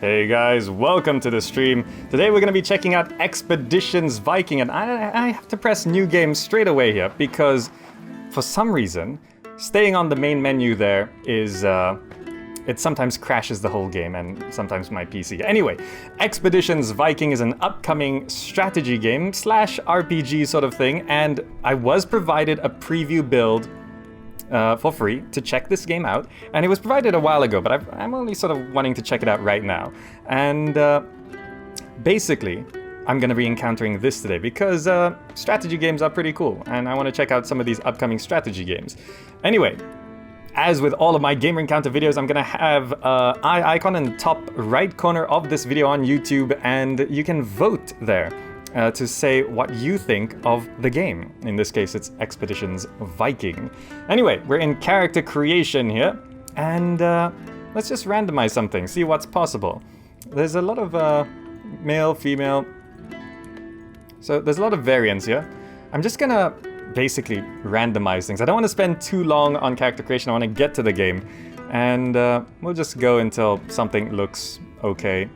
Hey guys, welcome to the stream. Today we're going to be checking out Expeditions Viking, and I have to press new game straight away here because for some reason staying on the main menu there is it sometimes crashes the whole game and sometimes my PC. Anyway, Expeditions Viking is an upcoming strategy game slash RPG sort of thing, and I was provided a preview build for free to check this game out, and it was provided a while ago, but I'm only sort of wanting to check it out right now. And basically, I'm going to be encountering this today because strategy games are pretty cool, and I want to check out some of these upcoming strategy games. Anyway, as with all of my Gamer Encounter videos, I'm going to have an eye icon in the top right corner of this video on YouTube, and you can vote there to say what you think of the game. In this case, it's Expeditions Viking. Anyway, we're in character creation here, and let's just randomize something, see what's possible. There's a lot of male, female, so there's a lot of variants here. I'm just gonna basically randomize things. I don't want to spend too long on character creation. I want to get to the game, and we'll just go until something looks okay.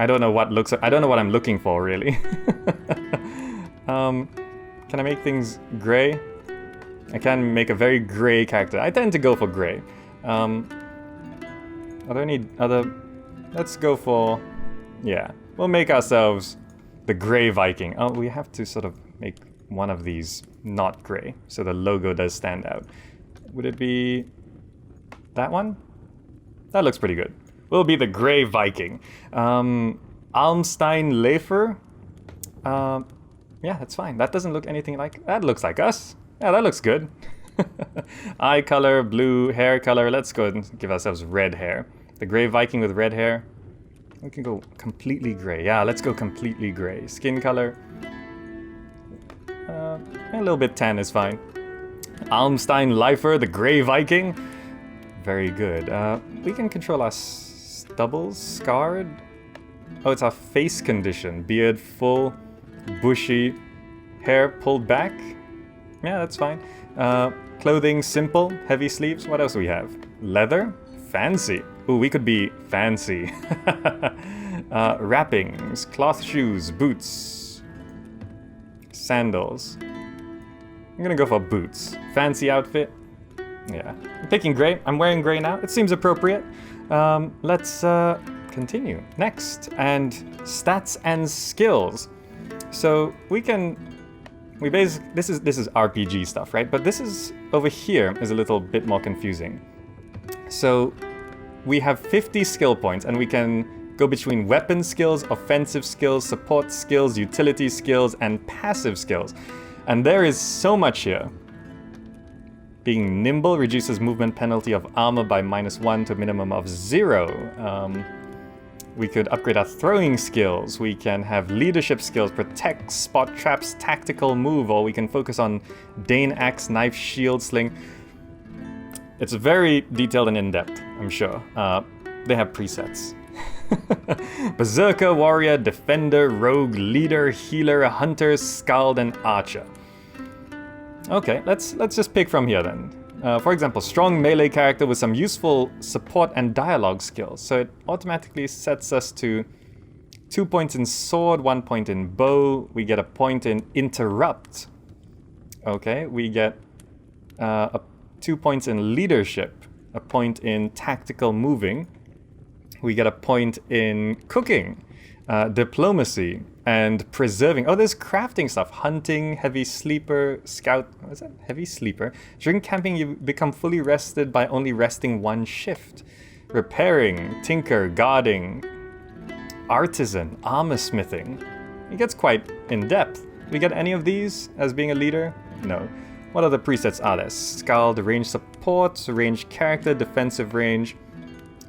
I don't know what I'm looking for, really. Can I make things gray? I can make a very gray character. I tend to go for gray. Are there any other... Let's go for... Yeah, we'll make ourselves the gray Viking. Oh, we have to sort of make one of these not gray, so the logo does stand out. Would it be that one? That looks pretty good. Will be the gray Viking. Almstein Leifer. Yeah, that's fine. That doesn't look anything like... That looks like us. Yeah, that looks good. Eye color, blue, hair color. Let's go ahead and give ourselves red hair. The gray Viking with red hair. We can go completely gray. Yeah, let's go completely gray. Skin color. A little bit tan is fine. Almstein Leifer, the gray Viking. Very good. We can control our stubbles, scarred. Oh, it's our face condition. Beard full, bushy, hair pulled back. Yeah, that's fine. Clothing simple, heavy sleeves. What else do we have? Leather, fancy. Ooh, we could be fancy. Wrappings, cloth shoes, boots, sandals. I'm gonna go for boots. Fancy outfit. Yeah, I'm picking gray. I'm wearing gray now. It seems appropriate. Let's continue. Next, and stats and skills. So this is RPG stuff, right? But this is over here is a little bit more confusing. So we have 50 skill points, and we can go between weapon skills, offensive skills, support skills, utility skills, and passive skills. And there is so much here. Being nimble reduces movement penalty of armor by -1 to a minimum of 0. We could upgrade our throwing skills. We can have leadership skills, protect, spot traps, tactical move, or we can focus on Dane axe, knife, shield, sling. It's very detailed and in-depth, I'm sure. They have presets. Berserker, warrior, defender, rogue, leader, healer, hunter, skald, and archer. Okay, let's just pick from here then. For example, strong melee character with some useful support and dialogue skills. So it automatically sets us to 2 points in sword, 1 point in bow. We get a point in interrupt. Okay, we get 2 points in leadership, a point in tactical moving. We get a point in cooking, diplomacy, and preserving. Oh, there's crafting stuff. Hunting, heavy sleeper, scout. What is that? Heavy sleeper. During camping, you become fully rested by only resting 1 shift. Repairing, tinker, guarding, artisan, armor smithing. It gets quite in-depth. We get any of these as being a leader? No. What other presets are there? Scald, range support, range character, defensive range.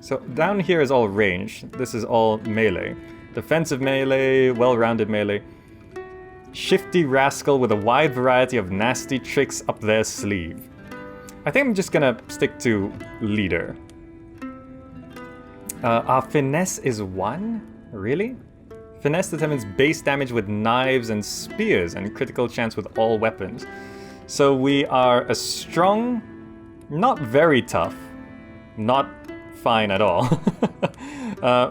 So down here is all range. This is all melee. Defensive melee, well-rounded melee. Shifty rascal with a wide variety of nasty tricks up their sleeve. I think I'm just gonna stick to leader. Our finesse is 1? Really? Finesse determines base damage with knives and spears and critical chance with all weapons. So we are a strong, not very tough, not fine at all.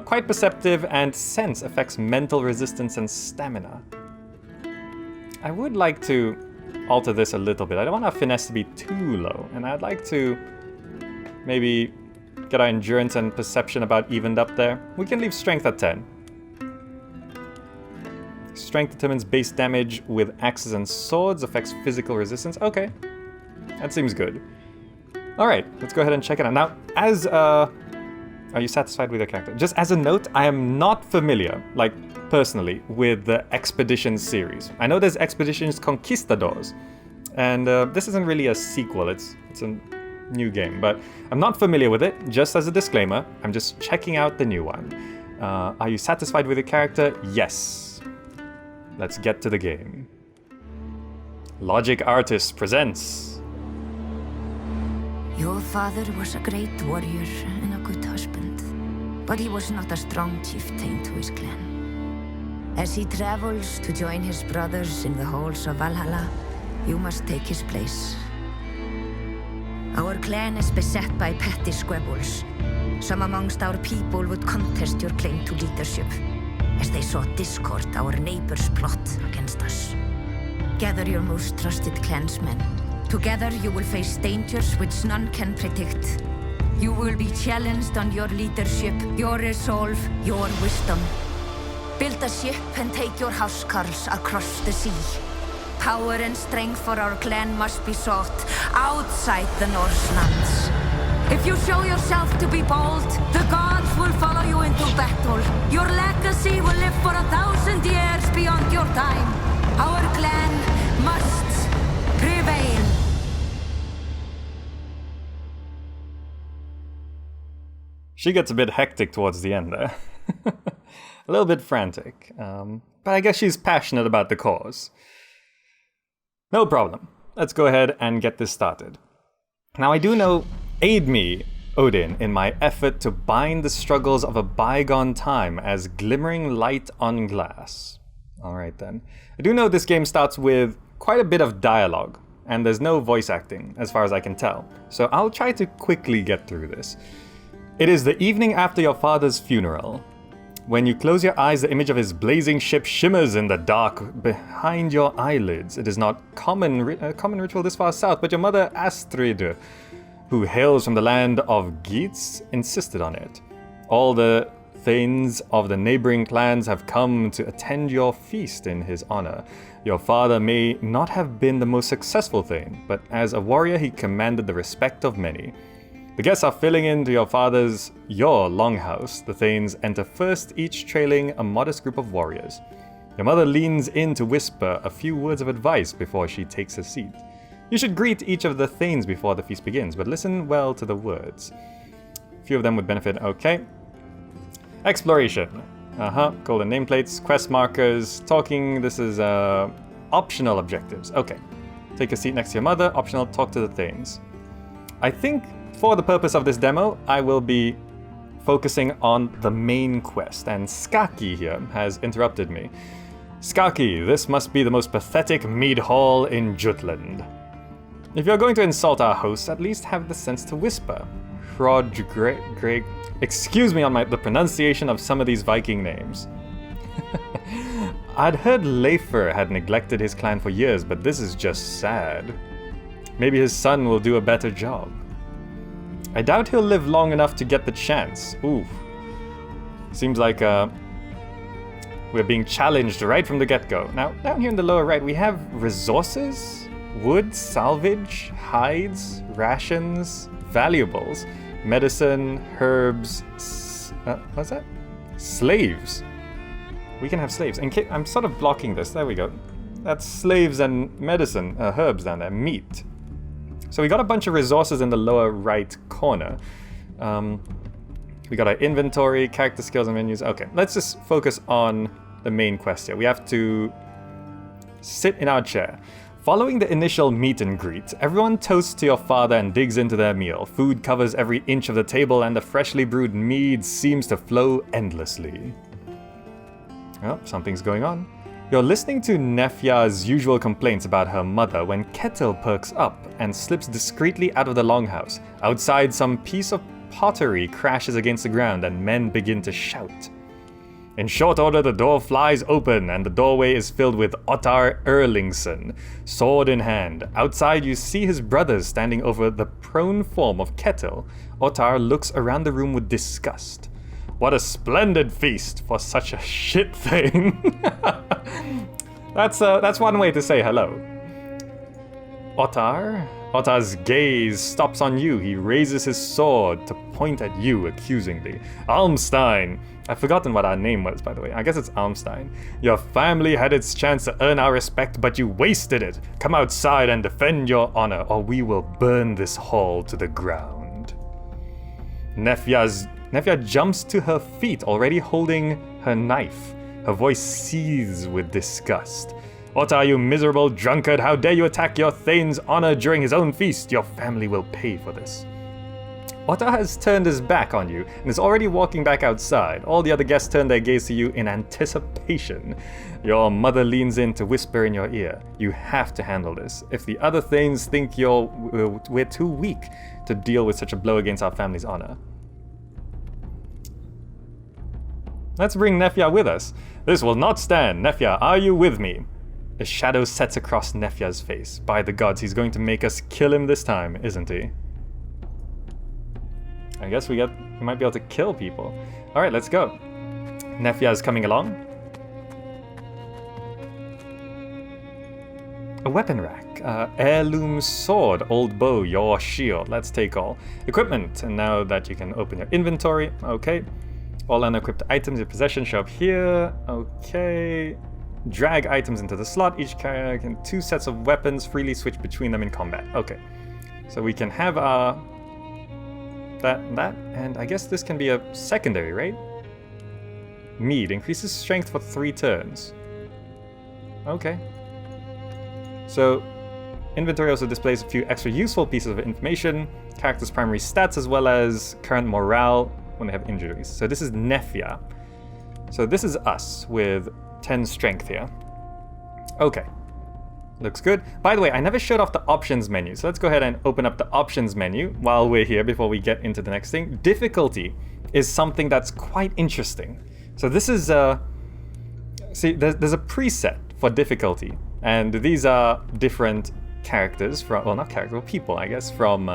Quite perceptive, and sense affects mental resistance and stamina. I would like to alter this a little bit. I don't want our finesse to be too low, and I'd like to maybe get our endurance and perception about evened up there. We can leave strength at 10. Strength determines base damage with axes and swords, affects physical resistance. Okay, that seems good. Alright, let's go ahead and check it out. Now, as are you satisfied with your character? Just as a note, I am not familiar, like, personally, with the Expeditions series. I know there's Expeditions Conquistadors, and this isn't really a sequel, it's a new game, but I'm not familiar with it. Just as a disclaimer, I'm just checking out the new one. Are you satisfied with your character? Yes. Let's get to the game. Logic Artist presents... Your father was a great warrior and a good husband, but he was not a strong chieftain to his clan. As he travels to join his brothers in the halls of Valhalla, you must take his place. Our clan is beset by petty squabbles. Some amongst our people would contest your claim to leadership, as they saw discord our neighbors plot against us. Gather your most trusted clansmen. Together you will face dangers which none can predict. You will be challenged on your leadership, your resolve, your wisdom. Build a ship and take your housecarls across the sea. Power and strength for our clan must be sought outside the Norse lands. If you show yourself to be bold, the gods will follow you into battle. Your legacy will live for 1,000 years beyond your time. Our clan must prevail. She gets a bit hectic towards the end there. A little bit frantic. But I guess she's passionate about the cause. No problem. Let's go ahead and get this started. Now I do know, aid me, Odin, in my effort to bind the struggles of a bygone time as glimmering light on glass. Alright then. I do know this game starts with quite a bit of dialogue, and there's no voice acting, as far as I can tell. So I'll try to quickly get through this. It is the evening after your father's funeral. When you close your eyes, the image of his blazing ship shimmers in the dark behind your eyelids. It is not a common ritual this far south, but your mother Astrid, who hails from the land of Geats, insisted on it. All the thanes of the neighboring clans have come to attend your feast in his honor. Your father may not have been the most successful thane, but as a warrior he commanded the respect of many. The guests are filling into your longhouse. The thanes enter first, each trailing a modest group of warriors. Your mother leans in to whisper a few words of advice before she takes a seat. You should greet each of the thanes before the feast begins, but listen well to the words. A few of them would benefit, okay. Exploration. Golden nameplates, quest markers, talking, this is optional objectives. Okay. Take a seat next to your mother, optional, talk to the thanes. I think for the purpose of this demo, I will be focusing on the main quest, and Skaki here has interrupted me. Skaki, this must be the most pathetic mead hall in Jutland. If you're going to insult our hosts, at least have the sense to whisper. Greg. Excuse me on the pronunciation of some of these Viking names. I'd heard Leifr had neglected his clan for years, but this is just sad. Maybe his son will do a better job. I doubt he'll live long enough to get the chance. Ooh. Seems like we're being challenged right from the get-go. Now, down here in the lower right, we have resources, wood, salvage, hides, rations, valuables, medicine, herbs, what's that? Slaves. We can have slaves. I'm sort of blocking this. There we go. That's slaves and medicine, herbs down there, meat. So we got a bunch of resources in the lower right corner. We got our inventory, character skills and menus. Okay, let's just focus on the main quest here. We have to sit in our chair. Following the initial meet and greet, everyone toasts to your father and digs into their meal. Food covers every inch of the table and the freshly brewed mead seems to flow endlessly. Oh, something's going on. You're listening to Nefya's usual complaints about her mother when Ketil perks up and slips discreetly out of the longhouse. Outside, some piece of pottery crashes against the ground and men begin to shout. In short order, the door flies open and the doorway is filled with Ottar Erlingsson, sword in hand. Outside, you see his brothers standing over the prone form of Ketil. Ottar looks around the room with disgust. What a splendid feast for such a shit thing. That's one way to say hello. Ottar's gaze stops on you. He raises his sword to point at you accusingly. Almstein! I've forgotten what our name was, by the way. I guess it's Almstein. Your family had its chance to earn our respect, but you wasted it. Come outside and defend your honor, or we will burn this hall to the ground. Nefja jumps to her feet, already holding her knife. Her voice seethes with disgust. Ottar, you miserable drunkard, how dare you attack your Thane's honor during his own feast? Your family will pay for this. Ottar has turned his back on you and is already walking back outside. All the other guests turn their gaze to you in anticipation. Your mother leans in to whisper in your ear. You have to handle this. If the other Thanes think we're too weak to deal with such a blow against our family's honor. Let's bring Nefja with us. This will not stand. Nefja, are you with me? A shadow sets across Nefja's face. By the gods, he's going to make us kill him this time, isn't he? I guess we might be able to kill people. Alright, let's go. Nefja is coming along. A weapon rack. Heirloom sword, old bow, your shield. Let's take all. Equipment. And now that you can open your inventory. Okay. All unequipped items in possession show up here. Okay. Drag items into the slot. Each character can 2 sets of weapons freely switch between them in combat. Okay. So we can have our... That, and I guess this can be a secondary, right? Mead increases strength for 3 turns. Okay. So, inventory also displays a few extra useful pieces of information, characters' primary stats, as well as current morale when they have injuries. So this is Nefja. So this is us with 10 strength here. Okay. Looks good. By the way, I never showed off the options menu, so let's go ahead and open up the options menu while we're here before we get into the next thing. Difficulty is something that's quite interesting. So this is, see, there's a preset for difficulty, and these are different characters from, well, not characters, people, I guess, from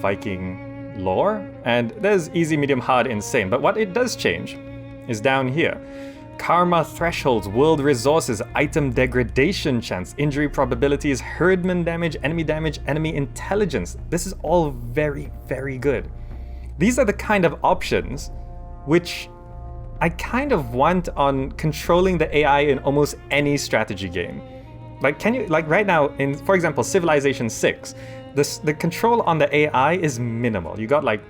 Viking lore. And there's easy, medium, hard, insane. But what it does change is down here. Karma thresholds, world resources, item degradation chance, injury probabilities, herdman damage, enemy intelligence. This is all very, very good. These are the kind of options which I kind of want on controlling the AI in almost any strategy game. Like, can you, like right now in, for example, Civilization 6, the control on the AI is minimal. You got like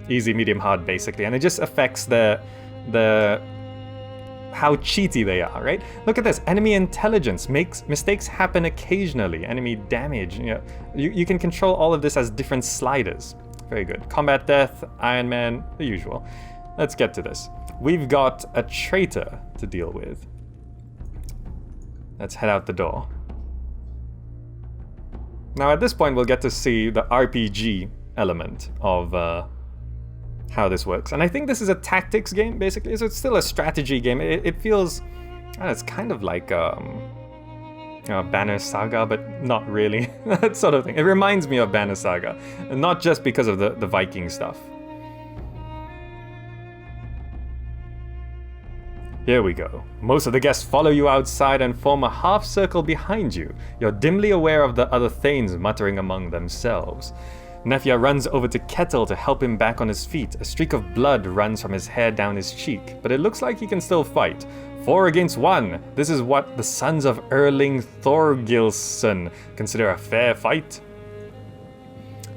easy, medium, hard basically, and it just affects the how cheaty they are, right? Look at this. Enemy intelligence makes mistakes happen occasionally. Enemy damage, you can control all of this as different sliders. Very good. Combat death, Iron Man, the usual. Let's get to this. We've got a traitor to deal with. Let's head out the door. Now at this point we'll get to see the RPG element of how this works. And I think this is a tactics game, basically, so it's still a strategy game. It feels, it's kind of like Banner Saga, but not really. That sort of thing. It reminds me of Banner Saga, and not just because of the Viking stuff. Here we go. Most of the guests follow you outside and form a half circle behind you. You're dimly aware of the other Thanes muttering among themselves. Nefja runs over to Ketil to help him back on his feet. A streak of blood runs from his hair down his cheek, but it looks like he can still fight. 4 against 1. This is what the sons of Erling Thorgilsson consider a fair fight.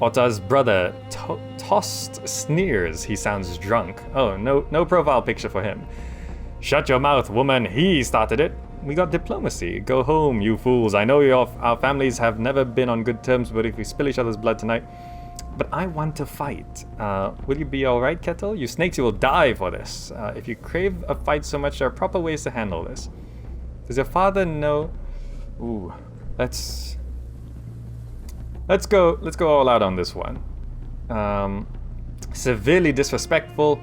Ottar's brother Tost sneers. He sounds drunk. Oh, no profile picture for him. Shut your mouth, woman. He started it. We got diplomacy. Go home, you fools. I know our families have never been on good terms, but if we spill each other's blood tonight... But I want to fight. Will you be alright, Ketil? You snakes, you will die for this. If you crave a fight so much, there are proper ways to handle this. Does your father know... Ooh, let's go all out on this one. Severely disrespectful.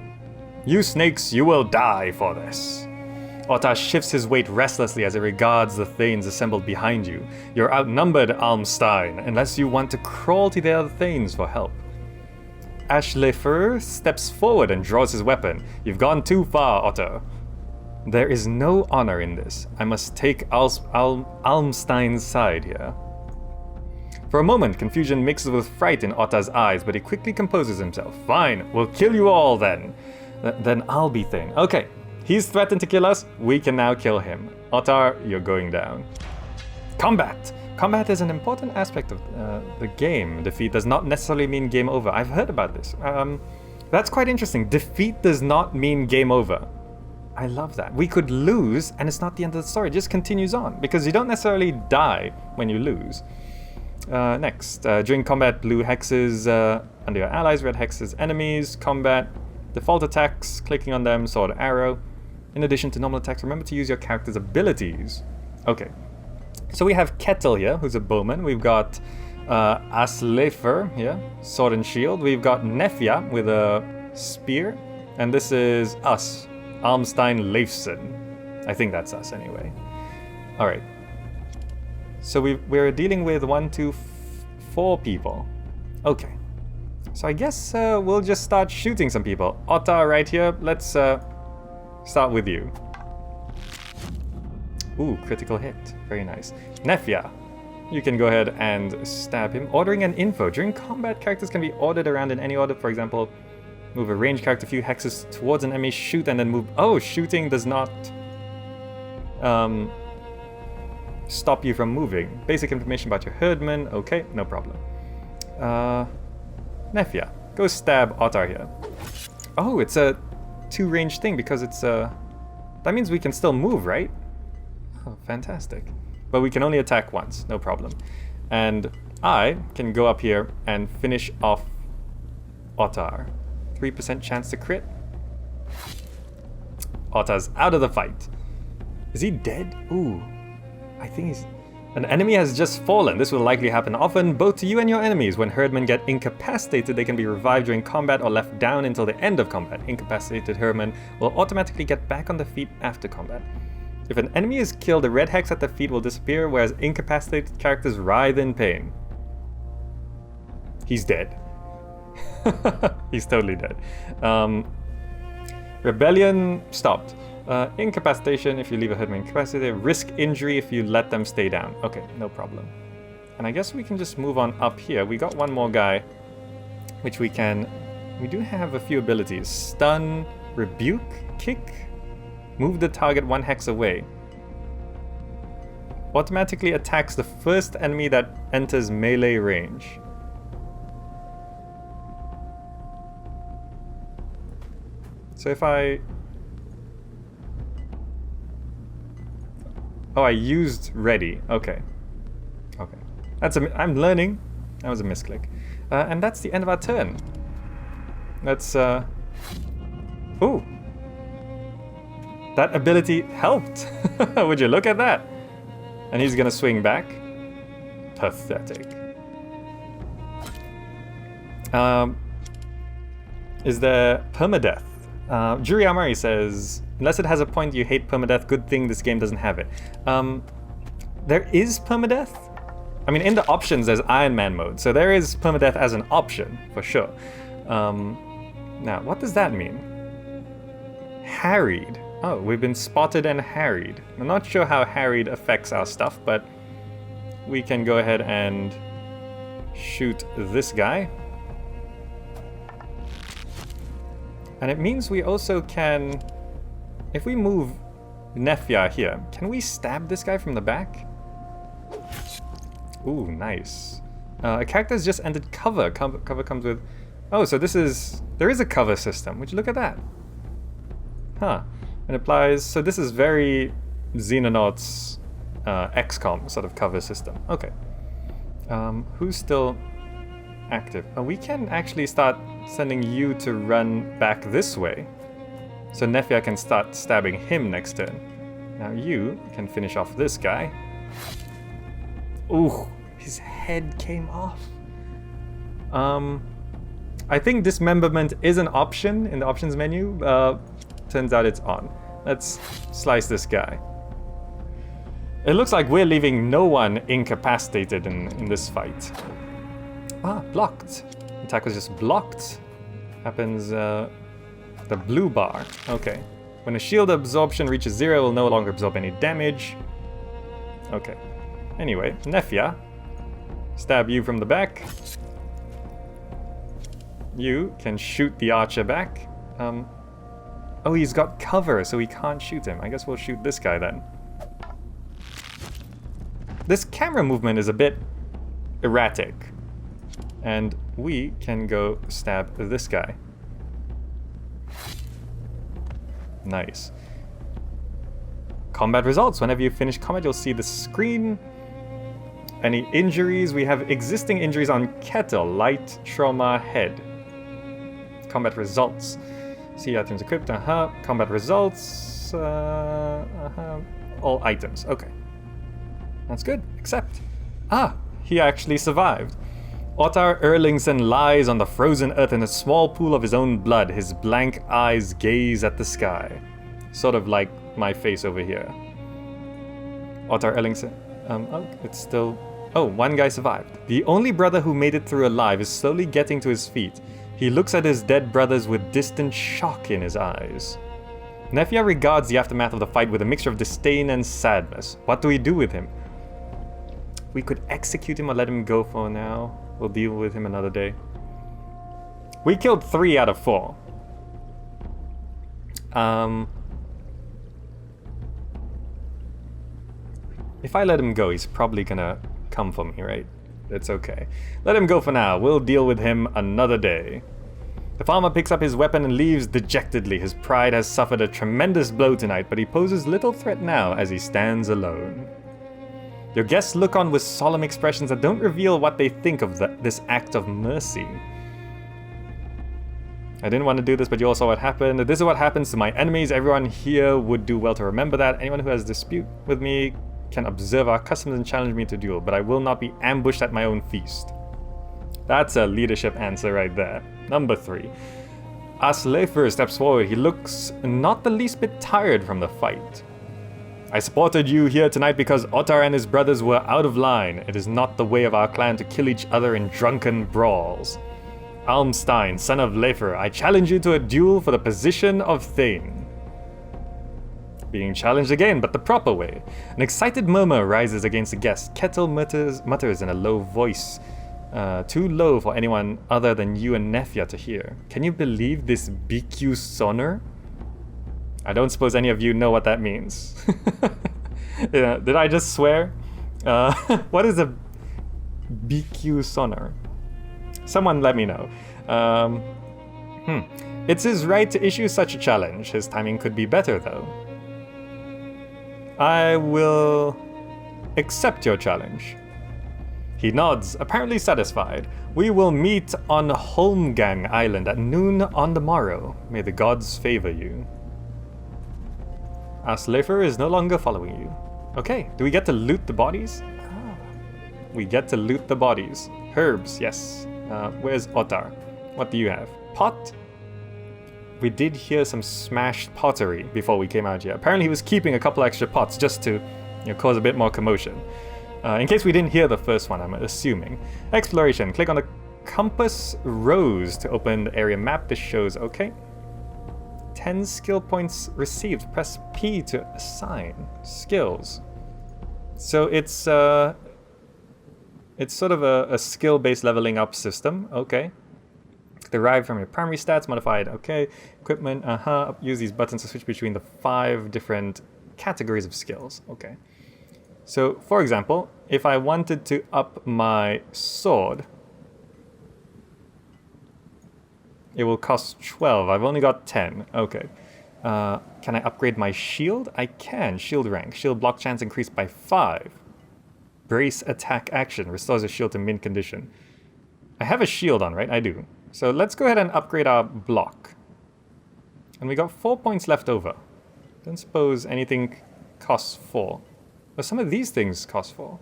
You snakes, you will die for this. Ottar shifts his weight restlessly as he regards the Thanes assembled behind you. You're outnumbered, Almstein, unless you want to crawl to the other Thanes for help. Ashlefer steps forward and draws his weapon. You've gone too far, Ottar. There is no honor in this. I must take Almstein's side here. For a moment, confusion mixes with fright in Ottar's eyes, but he quickly composes himself. Fine, we'll kill you all then. Then I'll be Thane. Okay, he's threatened to kill us. We can now kill him. Ottar, you're going down. Combat. Combat is an important aspect of the game. Defeat does not necessarily mean game over. I've heard about this. That's quite interesting. Defeat does not mean game over. I love that. We could lose, and it's not the end of the story. It just continues on, because you don't necessarily die when you lose. Next, during combat, blue hexes under your allies, red hexes enemies. Combat, default attacks, clicking on them, sword, arrow. In addition to normal attacks, remember to use your character's abilities. Okay, so we have Kettle here, who's a bowman. We've got Aslefer here, sword and shield. We've got Nefja with a spear. And this is us, Almstein Leifson. I think that's us anyway. Alright. So we're dealing with 1, 2, 4 people. Okay. So I guess we'll just start shooting some people. Ottar right here, let's start with you. Ooh, critical hit. Very nice. Nefja, you can go ahead and stab him. Ordering an info. During combat, characters can be ordered around in any order. For example, move a ranged character a few hexes towards an enemy, shoot, and then move. Oh, shooting does not stop you from moving. Basic information about your herdman. Okay, no problem. Nefja, go stab Ottar here. Oh, it's a 2-range thing because it's that means we can still move, right? Oh, fantastic. But we can only attack once, no problem. And I can go up here and finish off Ottar. 3% chance to crit. Ottar's out of the fight. Is he dead? Ooh. I think he's... An enemy has just fallen. This will likely happen often, both to you and your enemies. When herdmen get incapacitated, they can be revived during combat or left down until the end of combat. Incapacitated herdmen will automatically get back on their feet after combat. If an enemy is killed, the red hex at their feet will disappear, whereas incapacitated characters writhe in pain. He's dead. He's totally dead. Rebellion stopped. Incapacitation if you leave a herdman incapacitated. Risk injury if you let them stay down. Okay, no problem. And I guess we can just move on up here. We got one more guy, which we can... We do have a few abilities. Stun, rebuke, kick, move the target 1 hex away. Automatically attacks the first enemy that enters melee range. So if I... Oh, I used ready. Okay. Okay. I'm learning. That was a misclick. And that's the end of our turn. Let's, Ooh. That ability helped. Would you look at that? And he's gonna swing back. Pathetic. Is there permadeath? Juri Amari says, unless it has a point you hate permadeath, good thing this game doesn't have it. There is permadeath. I mean, in the options there's Iron Man mode, so there is permadeath as an option, for sure. Now, what does that mean? Harried. Oh, we've been spotted and harried. I'm not sure how harried affects our stuff, but we can go ahead and shoot this guy. And it means we also can, if we move Nefja here, can we stab this guy from the back? Ooh, nice. A character has just entered cover. Cover comes with... Oh, so this is... There is a cover system. Would you look at that? Huh. It applies... So this is very Xenonauts XCOM sort of cover system. Okay. Who's still active? Oh, we can actually start sending you to run back this way. So Nefja can start stabbing him next turn. Now you can finish off this guy. Ooh, his head came off. I think dismemberment is an option in the options menu. Turns out it's on. Let's slice this guy. It looks like we're leaving no one incapacitated in this fight. Ah, blocked. Attack was just blocked. Happens, the blue bar. Okay. When a shield absorption reaches 0, it will no longer absorb any damage. Okay. Anyway, Nefia. Stab you from the back. You can shoot the archer back. Oh, he's got cover, so we can't shoot him. I guess we'll shoot this guy then. This camera movement is a bit erratic. And we can go stab this guy. Nice. Combat results. Whenever you finish combat, you'll see the screen. Any injuries? We have existing injuries on Kettle, light, trauma, head. Combat results. See items equipped, Combat results, all items, okay. That's good, accept. Ah, he actually survived. Ottar Erlingson lies on the frozen earth in a small pool of his own blood. His blank eyes gaze at the sky. Sort of like my face over here. Ottar Erlingson, oh, it's still... Oh, one guy survived. The only brother who made it through alive is slowly getting to his feet. He looks at his dead brothers with distant shock in his eyes. Nefia regards the aftermath of the fight with a mixture of disdain and sadness. What do we do with him? We could execute him or let him go for now. We'll deal with him another day. We killed 3 out of 4. If I let him go, he's probably gonna come for me, right? It's okay. Let him go for now. We'll deal with him another day. The farmer picks up his weapon and leaves dejectedly. His pride has suffered a tremendous blow tonight, but he poses little threat now as he stands alone. Your guests look on with solemn expressions that don't reveal what they think of this act of mercy. I didn't want to do this, but you all saw what happened. This is what happens to my enemies. Everyone here would do well to remember that. Anyone who has a dispute with me can observe our customs and challenge me to duel, but I will not be ambushed at my own feast. That's a leadership answer right there. Number 3. Aslefer steps forward. He looks not the least bit tired from the fight. I supported you here tonight because Ottar and his brothers were out of line. It is not the way of our clan to kill each other in drunken brawls. Almstein, son of Leifer, I challenge you to a duel for the position of Thane. Being challenged again, but the proper way. An excited murmur rises against the guest. Kettle mutters in a low voice. Too low for anyone other than you and Nefia to hear. Can you believe this BQ Sonor? I don't suppose any of you know what that means. Yeah, did I just swear? What is a BQ Sonor? Someone let me know. It's his right to issue such a challenge. His timing could be better, though. I will accept your challenge. He nods, apparently satisfied. We will meet on Holmgang Island at noon on the morrow. May the gods favor you. Aslefer is no longer following you. Okay, do we get to loot the bodies? Ah, we get to loot the bodies. Herbs, yes. Where's Ottar? What do you have? Pot? We did hear some smashed pottery before we came out here. Apparently he was keeping a couple extra pots just to cause a bit more commotion. In case we didn't hear the first one, I'm assuming. Exploration. Click on the compass rose to open the area map. This shows, okay. 10 skill points received. Press P to assign skills. So it's sort of a skill-based leveling up system. Okay. Derived from your primary stats, modified, okay. Equipment, use these buttons to switch between the 5 different categories of skills, okay. So, for example, if I wanted to up my sword, it will cost 12. I've only got 10, okay. Can I upgrade my shield? I can, shield rank. Shield block chance increased by 5. Brace attack action, restores a shield to mint condition. I have a shield on, right? I do. So let's go ahead and upgrade our block. And we got 4 points left over. Don't suppose anything costs 4. But some of these things cost 4.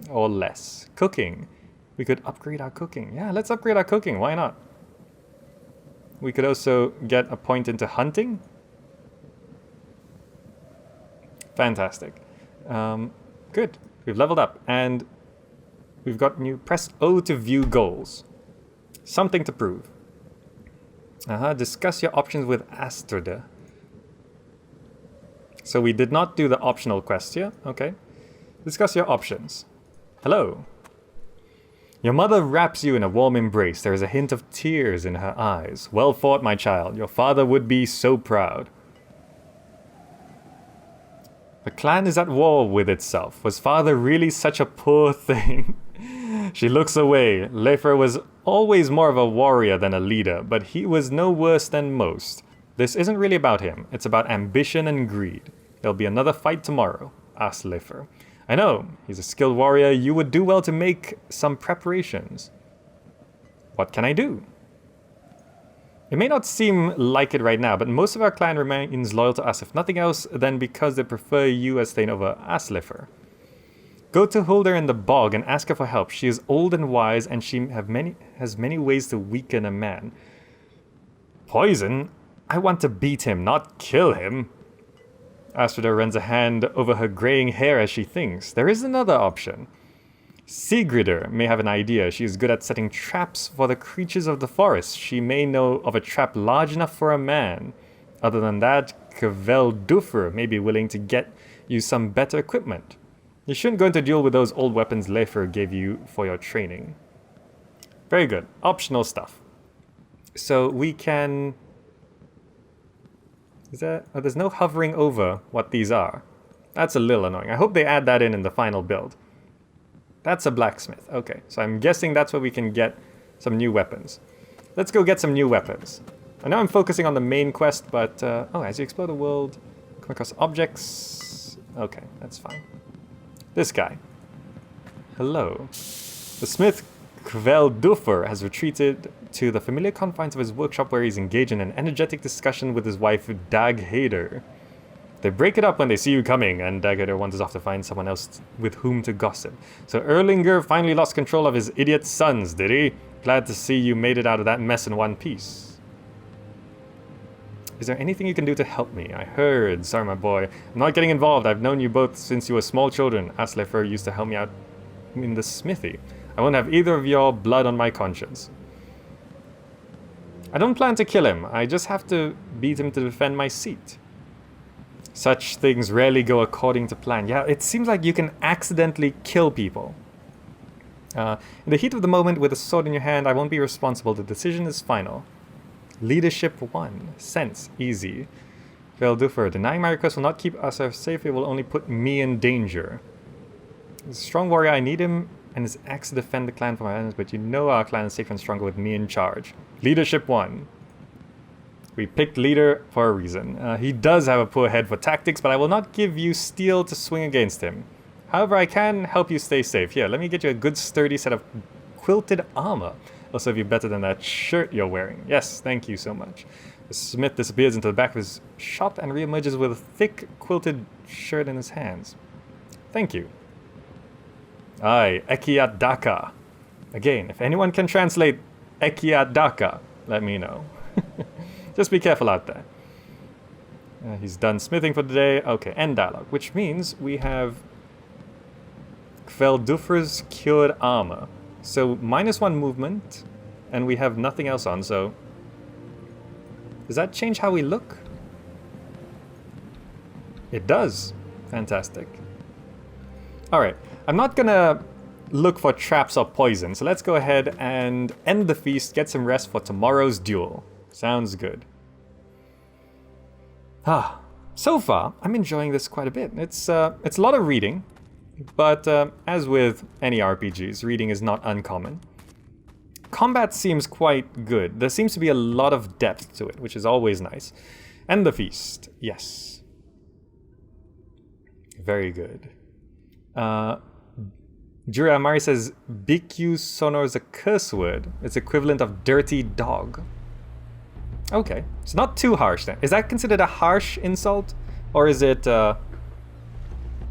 Or less. Cooking. We could upgrade our cooking. Yeah, let's upgrade our cooking. Why not? We could also get a point into hunting. Fantastic. Good. We've leveled up, and we've got new. Press O to view goals. Something to prove. Discuss your options with Astrida. So we did not do the optional quest here. Okay. Discuss your options. Hello. Your mother wraps you in a warm embrace. There is a hint of tears in her eyes. Well fought, my child. Your father would be so proud. The clan is at war with itself. Was father really such a poor thing? She looks away. Leifer was always more of a warrior than a leader, but he was no worse than most. This isn't really about him. It's about ambition and greed. There'll be another fight tomorrow, asked Leifer. I know. He's a skilled warrior. You would do well to make some preparations. What can I do? It may not seem like it right now, but most of our clan remains loyal to us, if nothing else than because they prefer you as Thane over Aslifer. Go to Hulder in the bog and ask her for help. She is old and wise, and she has many ways to weaken a man. Poison? I want to beat him, not kill him. Astrida runs a hand over her graying hair as she thinks. There is another option. Sigrider may have an idea. She is good at setting traps for the creatures of the forest. She may know of a trap large enough for a man. Other than that, Kveldufr may be willing to get you some better equipment. You shouldn't go into duel with those old weapons Leifer gave you for your training. Very good. Optional stuff. So we can... there's no hovering over what these are. That's a little annoying. I hope they add that in the final build. That's a blacksmith. Okay, so I'm guessing that's where we can get some new weapons. Let's go get some new weapons. I know I'm focusing on the main quest, but... as you explore the world, come across objects... Okay, that's fine. This guy. Hello. The smith Kveldufr has retreated to the familiar confines of his workshop where he's engaged in an energetic discussion with his wife, Daghader. They break it up when they see you coming, and Daghader wanders off to find someone else with whom to gossip. So Erlinger finally lost control of his idiot sons, did he? Glad to see you made it out of that mess in one piece. Is there anything you can do to help me? I heard. Sorry, my boy. I'm not getting involved. I've known you both since you were small children. Aslefer used to help me out in the smithy. I won't have either of your blood on my conscience. I don't plan to kill him. I just have to beat him to defend my seat. Such things rarely go according to plan. Yeah, it seems like you can accidentally kill people. In the heat of the moment, with a sword in your hand, I won't be responsible. The decision is final. Leadership 1. Sense. Easy. Kveldufr. Denying my request will not keep us safe. It will only put me in danger. He's a strong warrior. I need him and his axe to defend the clan from my enemies, but you know our clan is safer and stronger with me in charge. Leadership 1. We picked leader for a reason. He does have a poor head for tactics, but I will not give you steel to swing against him. However, I can help you stay safe. Here, let me get you a good sturdy set of quilted armor. I'll serve you better than that shirt you're wearing. Yes, thank you so much. The smith disappears into the back of his shop and reemerges with a thick quilted shirt in his hands. Thank you. Aye, Ekiat Daka. Again, if anyone can translate Ekiat Daka, let me know. Just be careful out there. He's done smithing for the day. Okay, end dialogue, which means we have Kveldufr's cured armor. So -1 movement, and we have nothing else on, so... Does that change how we look? It does. Fantastic. Alright, I'm not gonna look for traps or poison, so let's go ahead and end the feast, get some rest for tomorrow's duel. Sounds good. So far, I'm enjoying this quite a bit. It's a lot of reading, but as with any RPGs, reading is not uncommon. Combat seems quite good. There seems to be a lot of depth to it, which is always nice. And the feast, yes. Very good. Juri Amari says, Bikyu Sonor is a curse word. It's equivalent of dirty dog. Okay, it's not too harsh then. Is that considered a harsh insult? Or is it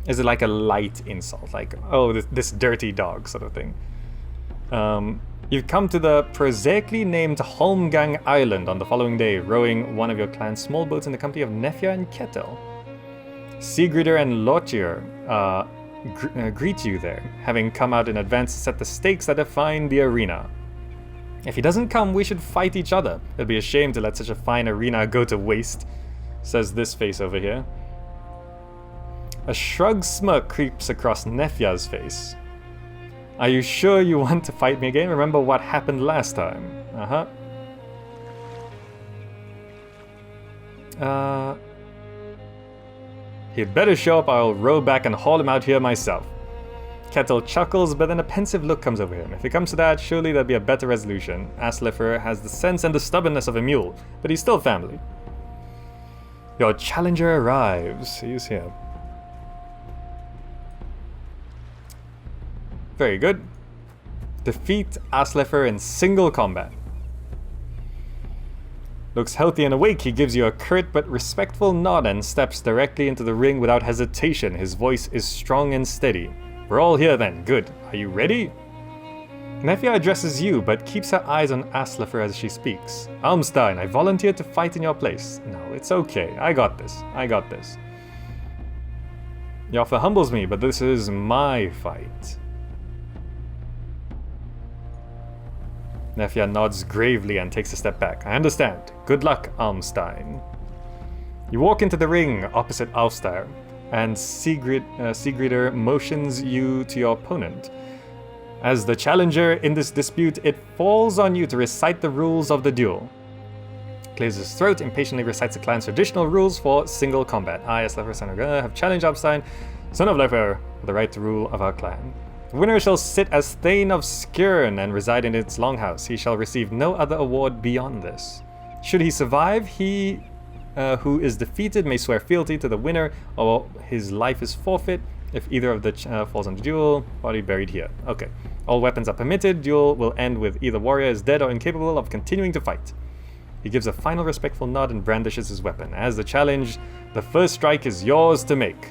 like a light insult? Like, oh, this dirty dog sort of thing. You've come to the prosaically named Holmgang Island on the following day, rowing one of your clan's small boats in the company of Nefja and Ketil. Sigrider and Lotier greet you there, having come out in advance to set the stakes that define the arena. If he doesn't come, we should fight each other. It'd be a shame to let such a fine arena go to waste, says this face over here. A shrug smirk creeps across Nefja's face. Are you sure you want to fight me again? Remember what happened last time? He'd better show up, I'll row back and haul him out here myself. Ketil chuckles, but then a pensive look comes over him. If it comes to that, surely there'd be a better resolution. Aslifer has the sense and the stubbornness of a mule, but he's still family. Your challenger arrives. He's here. Very good. Defeat Aslifer in single combat. Looks healthy and awake, he gives you a curt but respectful nod and steps directly into the ring without hesitation. His voice is strong and steady. We're all here then. Good. Are you ready? Nefja addresses you, but keeps her eyes on Aslifer as she speaks. Almstein, I volunteered to fight in your place. No, it's okay. I got this. I got this. Your offer humbles me, but this is my fight. Nefja nods gravely and takes a step back. I understand. Good luck, Almstein. You walk into the ring opposite Alfstar, and Sigrider motions you to your opponent. As the challenger in this dispute, it falls on you to recite the rules of the duel. Clears his throat, impatiently recites the clan's traditional rules for single combat. I, as Lefer, son of Gunnar, have challenged Alfstein, son of Lefer, for the right to rule of our clan. The winner shall sit as Thane of Skjern and reside in its longhouse. He shall receive no other award beyond this. Should he survive, he who is defeated may swear fealty to the winner, or his life is forfeit if either of the falls on the duel. Body buried here. Okay. All weapons are permitted. Duel will end with either warrior is dead or incapable of continuing to fight. He gives a final respectful nod and brandishes his weapon. As the challenge, the first strike is yours to make.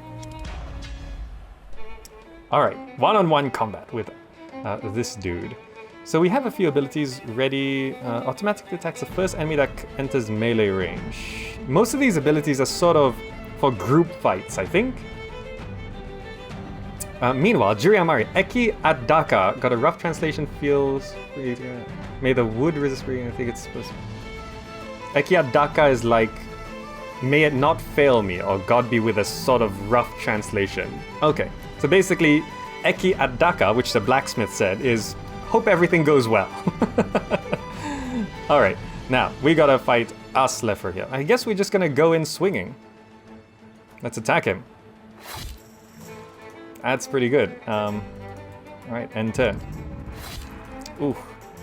Alright, one-on-one combat with this dude. So we have a few abilities ready. Automatically attacks the first enemy that enters melee range. Most of these abilities are sort of for group fights, I think. Meanwhile, Juriamari, Eki Adaka, got a rough translation, feels... May the wood resist breathing, I think it's supposed to... Eki Adaka is like, may it not fail me, or God be with us, sort of rough translation. Okay, so basically, Eki Adaka, which the blacksmith said, is, hope everything goes well. Alright, now, we gotta fight Aslefer here. I guess we're just gonna go in swinging. Let's attack him. That's pretty good. Alright, end turn. Ooh,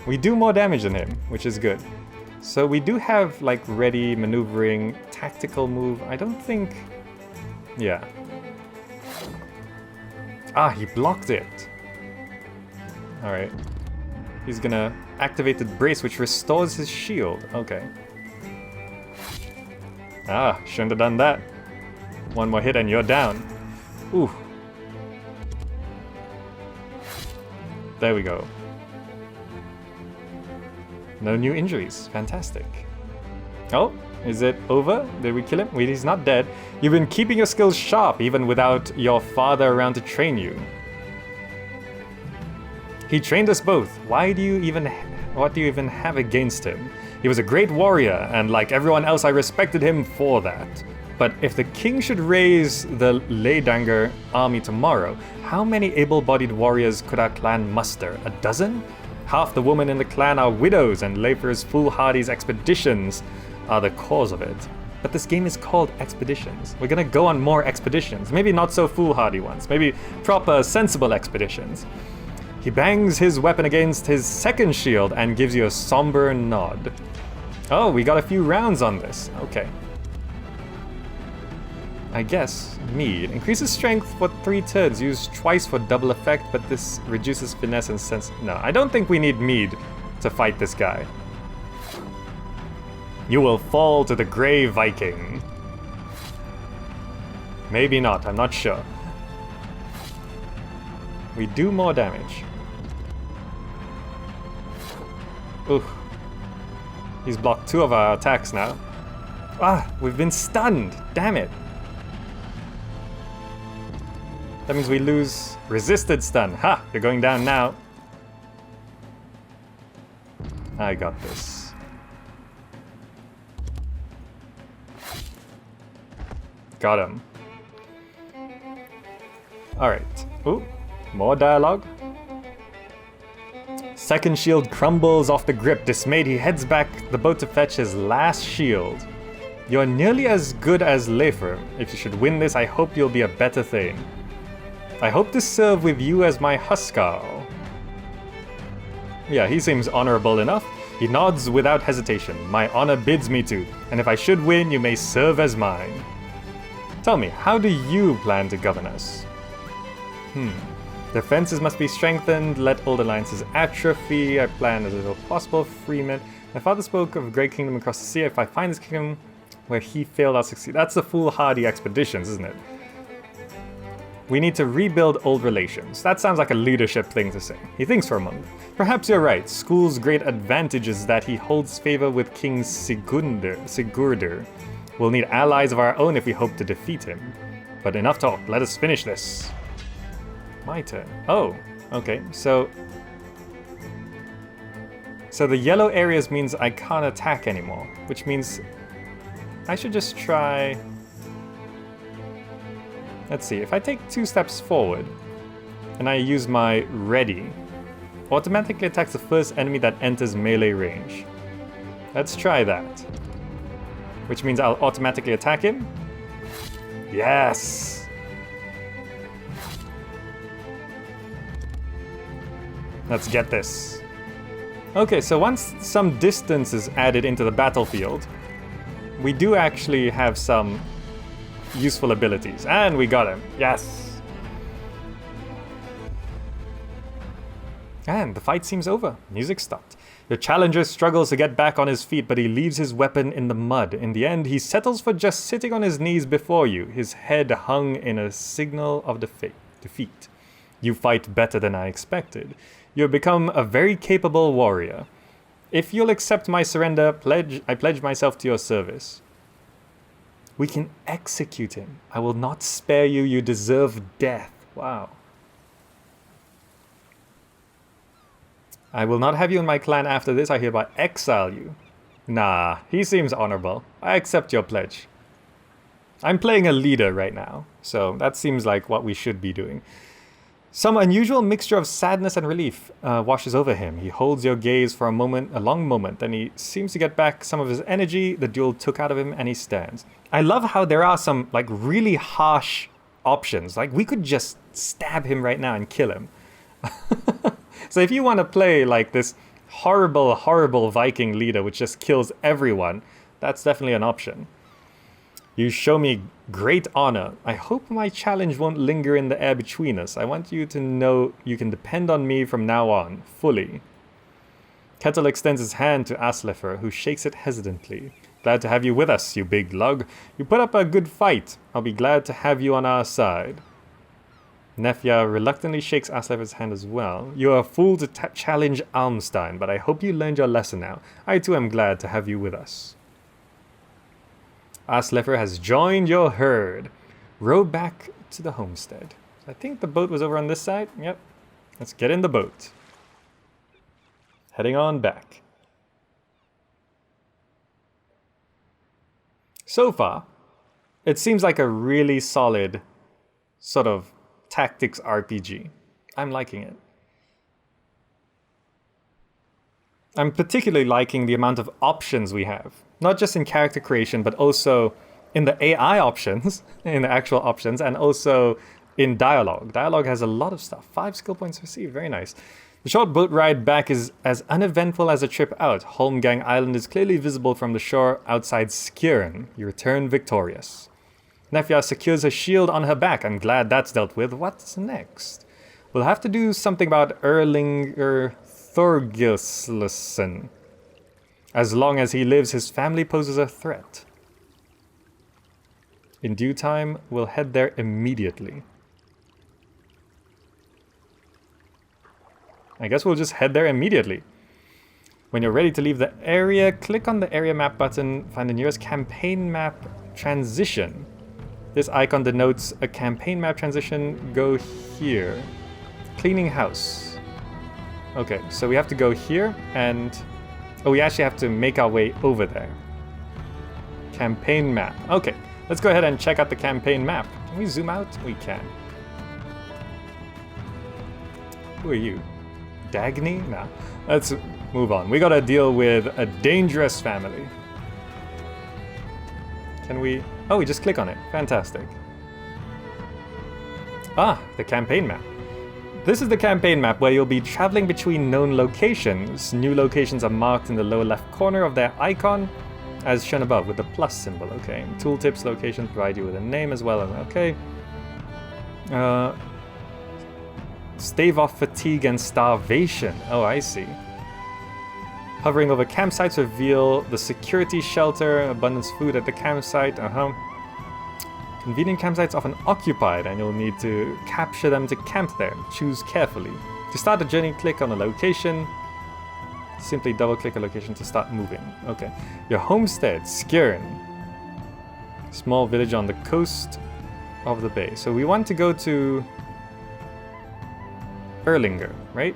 we do more damage than him, which is good. So we do have, like, ready, maneuvering, tactical move. I don't think... Yeah. Ah, he blocked it. Alright. He's gonna activate the brace, which restores his shield. Okay. Ah, shouldn't have done that. One more hit and you're down. Ooh. There we go. No new injuries. Fantastic. Oh, is it over? Did we kill him? Wait, he's not dead. You've been keeping your skills sharp even without your father around to train you. He trained us both. What do you even have against him? He was a great warrior, and like everyone else, I respected him for that. But if the king should raise the Leidanger army tomorrow, how many able-bodied warriors could our clan muster? A dozen? Half the women in the clan are widows, and Leifer's foolhardy's expeditions are the cause of it. But this game is called Expeditions. We're gonna go on more expeditions. Maybe not so foolhardy ones. Maybe proper, sensible expeditions. He bangs his weapon against his second shield and gives you a somber nod. Oh, we got a few rounds on this. Okay. I guess, mead. Increases strength for 3 turns, used twice for double effect, but this reduces finesse and sense. No, I don't think we need mead to fight this guy. You will fall to the grey Viking. Maybe not, I'm not sure. We do more damage. Ooh. He's blocked 2 of our attacks now. Ah, we've been stunned. Damn it. That means we lose resisted stun. Ha! You're going down now. I got this. Got him. Alright. Ooh, more dialogue. Second shield crumbles off the grip. Dismayed, he heads back the boat to fetch his last shield. You're nearly as good as Leifer. If you should win this, I hope you'll be a better thing. I hope to serve with you as my Huskar. Yeah, he seems honorable enough. He nods without hesitation. My honor bids me to, and if I should win, you may serve as mine. Tell me, how do you plan to govern us? Defenses must be strengthened, let old alliances atrophy. I plan as little possible freemen. My father spoke of a great kingdom across the sea. If I find this kingdom where he failed, I'll succeed. That's the foolhardy expeditions, isn't it? We need to rebuild old relations. That sounds like a leadership thing to say. He thinks for a moment. Perhaps you're right. School's great advantage is that he holds favor with King Sigurdur. We'll need allies of our own if we hope to defeat him. But enough talk. Let us finish this. My turn. Oh, okay. So the yellow areas means I can't attack anymore, which means I should just try... Let's see, if I take 2 steps forward and I use my ready, automatically attacks the first enemy that enters melee range. Let's try that. Which means I'll automatically attack him. Yes! Let's get this. Okay, so once some distance is added into the battlefield, we do actually have some useful abilities. And we got him. Yes! And the fight seems over. Music stopped. Your challenger struggles to get back on his feet, but he leaves his weapon in the mud. In the end, he settles for just sitting on his knees before you, his head hung in a signal of defeat. You fight better than I expected. You have become a very capable warrior. If you'll accept my surrender, I pledge myself to your service. We can execute him. I will not spare you. You deserve death. Wow. I will not have you in my clan after this. I hereby exile you. Nah, he seems honorable. I accept your pledge. I'm playing a leader right now, so that seems like what we should be doing. Some unusual mixture of sadness and relief washes over him. He holds your gaze for a moment, a long moment, then he seems to get back some of his energy the duel took out of him, and he stands. I love how there are some like really harsh options. Like we could just stab him right now and kill him. So if you want to play like this horrible, horrible Viking leader which just kills everyone, that's definitely an option. You show me great honor. I hope my challenge won't linger in the air between us. I want you to know you can depend on me from now on, fully. Kettle extends his hand to Aslefer, who shakes it hesitantly. Glad to have you with us, you big lug. You put up a good fight. I'll be glad to have you on our side. Nefja reluctantly shakes Aslefer's hand as well. You're a fool to challenge Almstein, but I hope you learned your lesson now. I too am glad to have you with us. Aslefer has joined your herd. Row back to the homestead. I think the boat was over on this side. Yep. Let's get in the boat. Heading on back. So far, it seems like a really solid sort of tactics RPG. I'm liking it. I'm particularly liking the amount of options we have. Not just in character creation, but also in the AI options, in the actual options, and also in dialogue. Dialogue has a lot of stuff. 5 skill points received. Very nice. The short boat ride back is as uneventful as a trip out. Holmgang Island is clearly visible from the shore outside Skjern. You return victorious. Nefja secures a shield on her back. I'm glad that's dealt with. What's next? We'll have to do something about Erlinger Thorgilsson. As long as he lives, his family poses a threat. In due time, we'll head there immediately. I guess we'll just head there immediately. When you're ready to leave the area, click on the area map button, find the nearest campaign map transition. This icon denotes a campaign map transition. Go here. Cleaning house. Okay, so we have to go here and... Oh, we actually have to make our way over there. Campaign map. Okay, let's go ahead and check out the campaign map. Can we zoom out? We can. Who are you? Dagny? Nah. Let's move on. We gotta deal with a dangerous family. Can we... Oh, we just click on it. Fantastic. Ah, the campaign map. This is the campaign map where you'll be traveling between known locations. New locations are marked in the lower left corner of their icon, as shown above with the plus symbol. Okay. Tooltips locations provide you with a name as well. Okay. Stave off fatigue and starvation. Oh, I see. Hovering over campsites reveal the security shelter, abundance food at the campsite. Convenient campsites often occupied, and you'll need to capture them to camp there. Choose carefully. To start the journey, click on a location. Simply double-click a location to start moving. Okay. Your homestead, Skjern. Small village on the coast of the bay. So we want to go to Erlinger, right?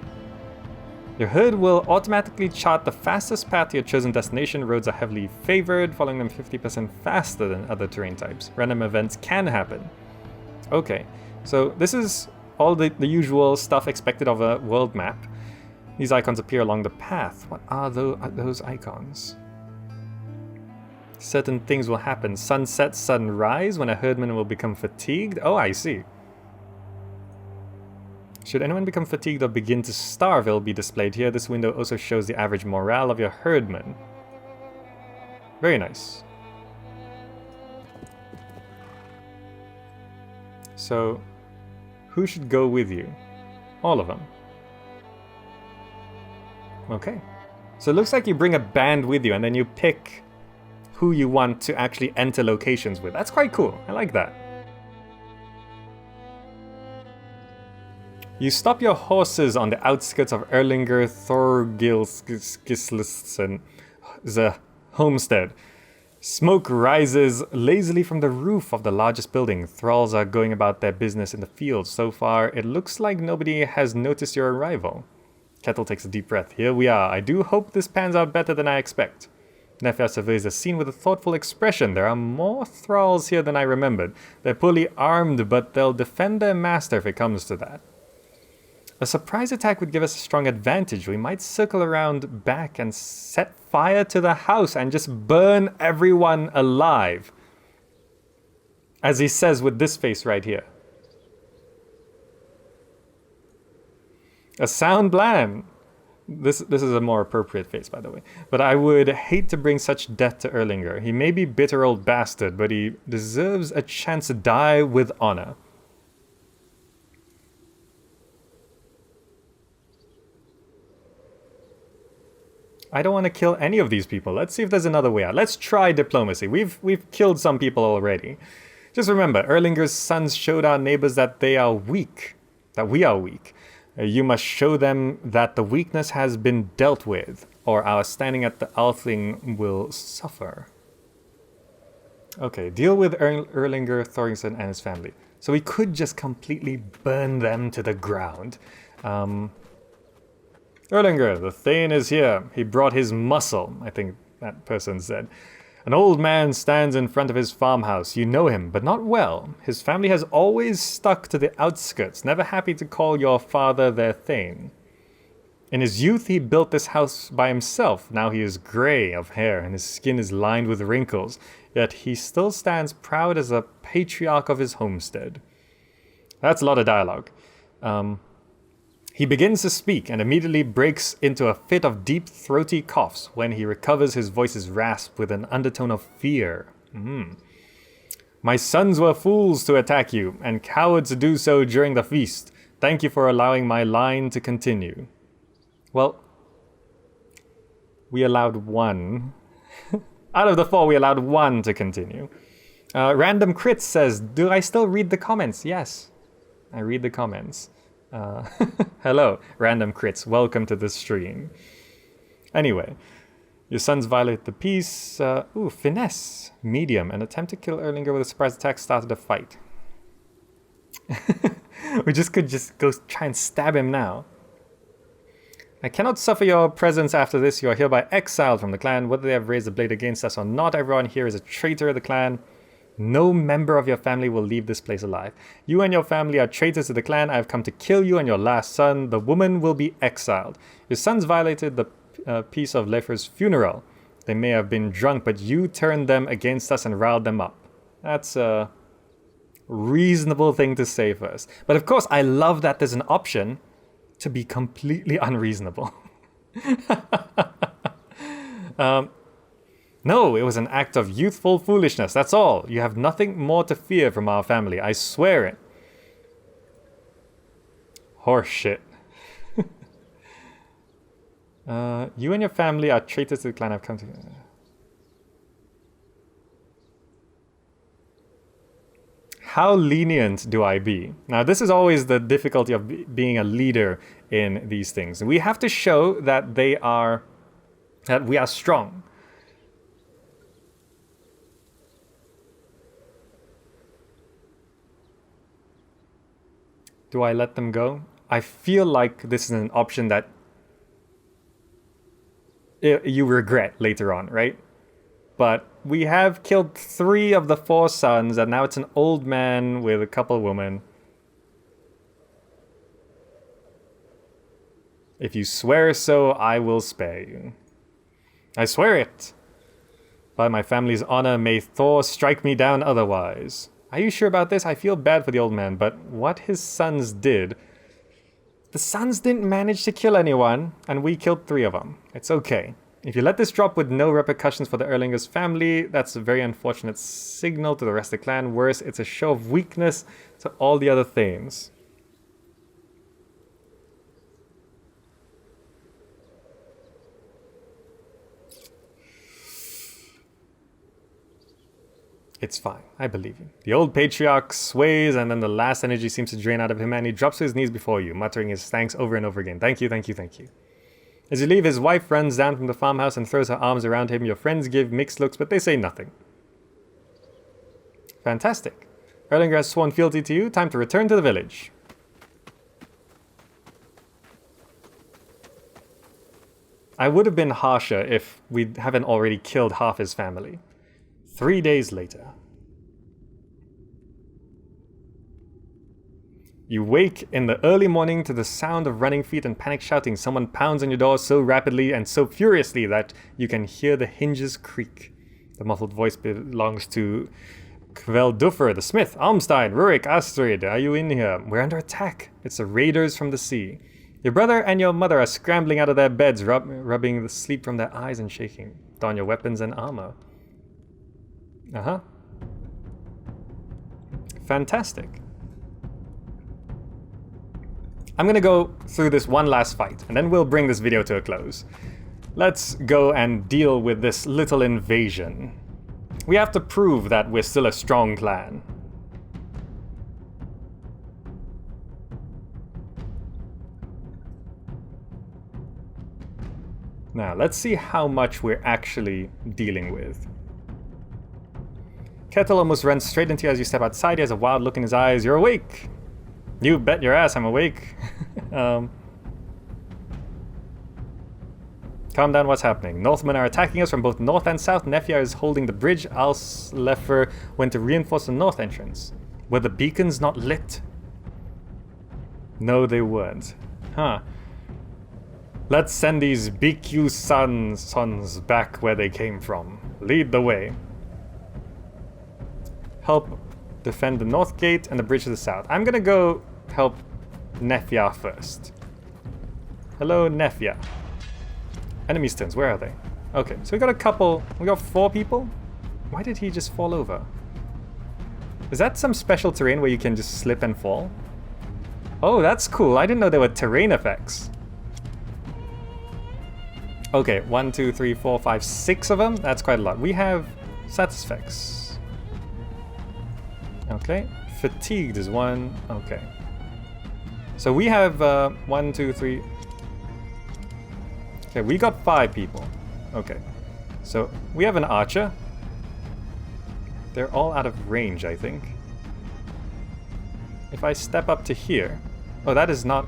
Your HUD will automatically chart the fastest path to your chosen destination. Roads are heavily favored, following them 50% faster than other terrain types. Random events can happen. Okay, so this is all the usual stuff expected of a world map. These icons appear along the path. What are those icons? Certain things will happen. Sunset, sunrise, when a herdman will become fatigued. Oh, I see. Should anyone become fatigued or begin to starve, it will be displayed here. This window also shows the average morale of your herdman. Very nice. So, who should go with you? All of them. Okay. So it looks like you bring a band with you and then you pick who you want to actually enter locations with. That's quite cool. I like that. You stop your horses on the outskirts of Erlinger Thorgilsgislsen, homestead. Smoke rises lazily from the roof of the largest building. Thralls are going about their business in the fields. So far, it looks like nobody has noticed your arrival. Kettle takes a deep breath. Here we are. I do hope this pans out better than I expect. Nefja surveys the scene with a thoughtful expression. There are more thralls here than I remembered. They're poorly armed, but they'll defend their master if it comes to that. A surprise attack would give us a strong advantage. We might circle around back and set fire to the house and just burn everyone alive. As he says with this face right here. A sound plan. This is a more appropriate face, by the way. But I would hate to bring such death to Erlinger. He may be bitter old bastard, but he deserves a chance to die with honor. I don't want to kill any of these people. Let's see if there's another way out. Let's try diplomacy. We've killed some people already. Just remember, Erlinger's sons showed our neighbors that they are weak. That we are weak. You must show them that the weakness has been dealt with, or our standing at the Althing will suffer. Okay, deal with Erlinger Thorgilsson and his family. So we could just completely burn them to the ground. Erlinger, the Thane is here. He brought his muscle, I think that person said. An old man stands in front of his farmhouse. You know him, but not well. His family has always stuck to the outskirts, never happy to call your father their Thane. In his youth, he built this house by himself. Now he is grey of hair, and his skin is lined with wrinkles. Yet he still stands proud as a patriarch of his homestead. That's a lot of dialogue. He begins to speak and immediately breaks into a fit of deep, throaty coughs. When he recovers, his voice is rasped with an undertone of fear. My sons were fools to attack you, and cowards to do so during the feast. Thank you for allowing my line to continue. Well, we allowed one. Out of the 4, we allowed 1 to continue. Random Crits says, do I still read the comments? Yes, I read the comments. Hello, Random Crits. Welcome to the stream. Anyway, your sons violate the peace. Finesse. Medium. An attempt to kill Erlinger with a surprise attack started a fight. We could just go try and stab him now. I cannot suffer your presence after this. You are hereby exiled from the clan. Whether they have raised a blade against us or not, everyone here is a traitor of the clan. No member of your family will leave this place alive. You and your family are traitors to the clan. I have come to kill you and your last son. The woman will be exiled. Your sons violated the peace of Lefer's funeral. They may have been drunk, but you turned them against us and riled them up. That's a reasonable thing to say first. But of course, I love that there's an option to be completely unreasonable. No, it was an act of youthful foolishness, that's all. You have nothing more to fear from our family, I swear it. Horse shit. You and your family are traitors to the clan I've come to... How lenient do I be? Now, this is always the difficulty of being a leader in these things. We have to show that we are strong. Do I let them go? I feel like this is an option that you regret later on, right? But we have killed 3 of the 4 sons, and now it's an old man with a couple of women. If you swear so, I will spare you. I swear it. By my family's honor, may Thor strike me down otherwise. Are you sure about this? I feel bad for the old man, but what his sons did... The sons didn't manage to kill anyone, and we killed 3 of them. It's okay. If you let this drop with no repercussions for the Erlinger's family, that's a very unfortunate signal to the rest of the clan. Worse, it's a show of weakness to all the other Thanes. It's fine. I believe you. The old patriarch sways, and then the last energy seems to drain out of him, and he drops to his knees before you, muttering his thanks over and over again. Thank you, thank you, thank you. As you leave, his wife runs down from the farmhouse and throws her arms around him. Your friends give mixed looks, but they say nothing. Fantastic. Erlinger has sworn fealty to you. Time to return to the village. I would have been harsher if we haven't already killed half his family. 3 days later. You wake in the early morning to the sound of running feet and panic shouting. Someone pounds on your door so rapidly and so furiously that you can hear the hinges creak. The muffled voice belongs to Kvelduffer, the smith. Almstein, Rurik, Astrid, are you in here? We're under attack. It's the raiders from the sea. Your brother and your mother are scrambling out of their beds, rubbing the sleep from their eyes and shaking. Don your weapons and armor. Uh-huh. Fantastic. I'm gonna go through this one last fight, and then we'll bring this video to a close. Let's go and deal with this little invasion. We have to prove that we're still a strong clan. Now, let's see how much we're actually dealing with. Kettle almost runs straight into you as you step outside. He has a wild look in his eyes. You're awake! You bet your ass I'm awake. Calm down, what's happening? Northmen are attacking us from both north and south. Nefja is holding the bridge. Alslefer went to reinforce the north entrance. Were the beacons not lit? No, they weren't. Huh. Let's send these BQ sons back where they came from. Lead the way. Help defend the north gate and the bridge to the south. I'm gonna go help Nefja first. Hello, Nefja. Enemy stones, where are they? Okay, so we got 4 people? Why did he just fall over? Is that some special terrain where you can just slip and fall? Oh, that's cool. I didn't know there were terrain effects. Okay, 1, 2, 3, 4, 5, 6 of them. That's quite a lot. We have status effects. Okay, fatigued is 1. Okay. So we have 1, 2, 3. Okay, we got 5 people. Okay. So, we have an archer. They're all out of range, I think. If I step up to here... Oh, that is not...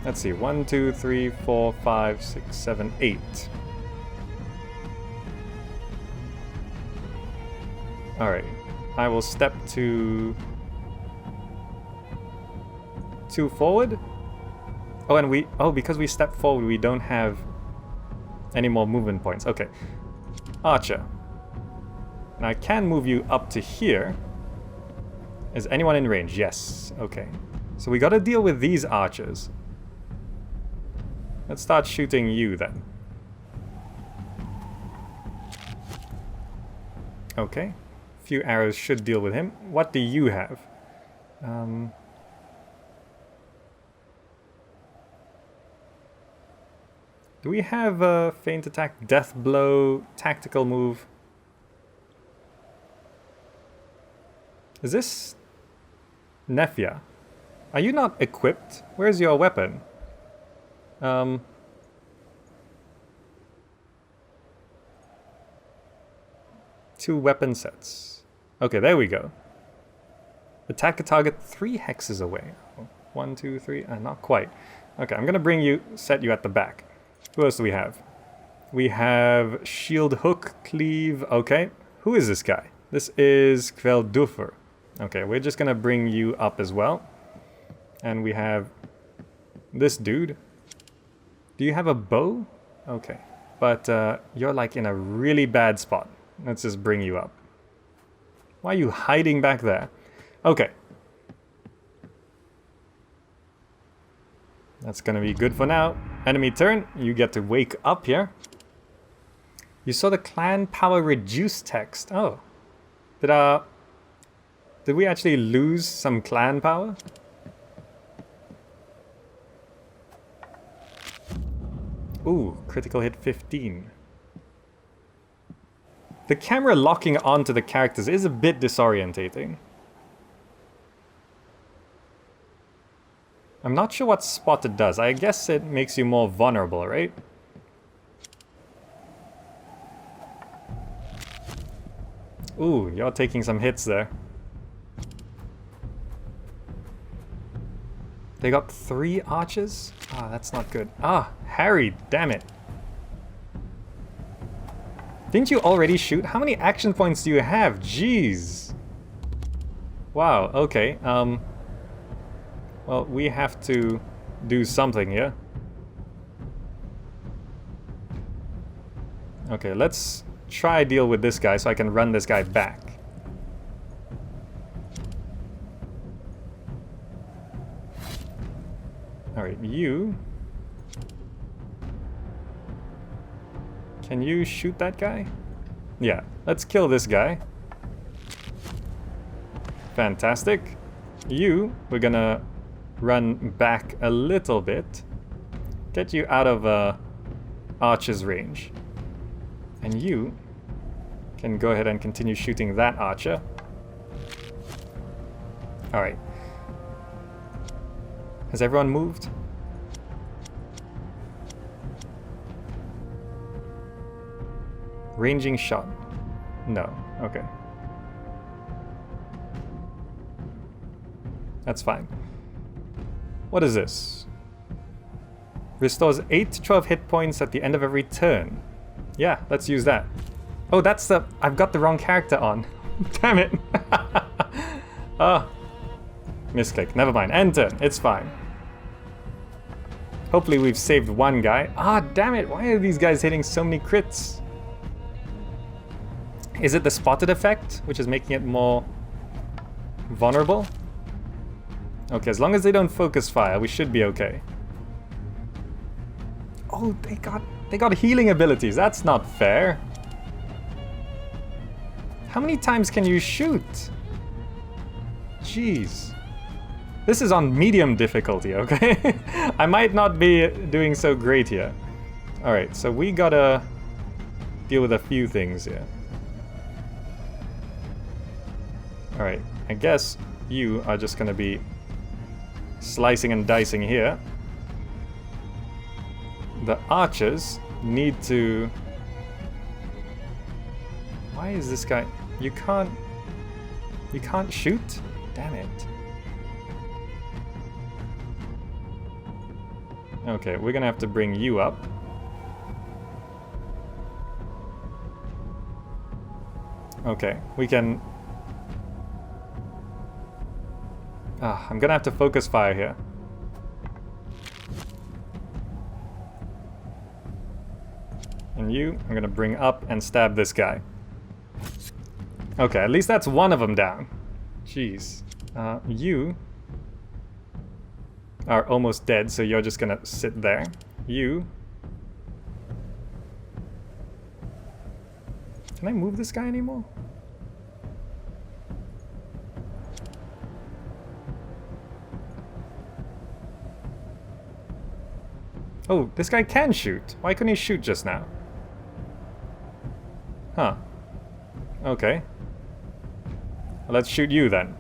Let's see. 1, 2, 3, 4, 5, 6, 7, 8. Alright. I will step to... 2 forward. Oh, and we... Oh, because we step forward, we don't have any more movement points. Okay. Archer. And I can move you up to here. Is anyone in range? Yes. Okay. So we gotta deal with these archers. Let's start shooting you then. Okay. A few arrows should deal with him. What do you have? Do we have a feint attack, death blow, tactical move? Is this Nefia? Are you not equipped? Where's your weapon? 2 weapon sets. Okay, there we go. Attack a target 3 hexes away. 1, 2, 3, not quite. Okay, I'm gonna bring you, set you at the back. Who else do we have? We have Shield Hook, Cleave, okay. Who is this guy? This is Kvelduffer. Okay, we're just gonna bring you up as well. And we have this dude. Do you have a bow? Okay, but you're like in a really bad spot. Let's just bring you up. Why are you hiding back there? Okay. That's gonna be good for now. Enemy turn, you get to wake up here. You saw the clan power reduce text. Oh. Did we actually lose some clan power? Ooh, critical hit 15. The camera locking onto the characters is a bit disorientating. I'm not sure what spotted does. I guess it makes you more vulnerable, right? Ooh, you're taking some hits there. They got 3 archers? Ah, that's not good. Ah, Harry, damn it. Didn't you already shoot? How many action points do you have? Jeez. Wow, okay. Well, we have to do something here. Okay, let's try deal with this guy so I can run this guy back. Alright, you... Can you shoot that guy? Yeah, let's kill this guy. Fantastic. You, we're gonna run back a little bit. Get you out of Archer's range. And you can go ahead and continue shooting that archer. Alright. Has everyone moved? Ranging shot. No. Okay. That's fine. What is this? Restores 8 to 12 hit points at the end of every turn. Yeah, let's use that. Oh, that's the... I've got the wrong character on. Damn it. Oh. Misclick. Never mind. End turn. It's fine. Hopefully we've saved one guy. Ah, damn it. Why are these guys hitting so many crits? Is it the spotted effect, which is making it more vulnerable? Okay, as long as they don't focus fire, we should be okay. Oh, they got healing abilities. That's not fair. How many times can you shoot? Jeez. This is on medium difficulty, okay? I might not be doing so great here. Alright, so we gotta deal with a few things here. Alright, I guess you are just gonna be slicing and dicing here. the archers need to... Why is this guy... You can't shoot? Damn it. Okay, we're gonna have to bring you up. Okay, we can... I'm gonna have to focus fire here. And you, I'm gonna bring up and stab this guy. Okay, at least that's one of them down. Jeez. You are almost dead, so you're just gonna sit there. You... Can I move this guy anymore? Oh, this guy can shoot. Why couldn't he shoot just now? Huh. Okay. Well, let's shoot you then.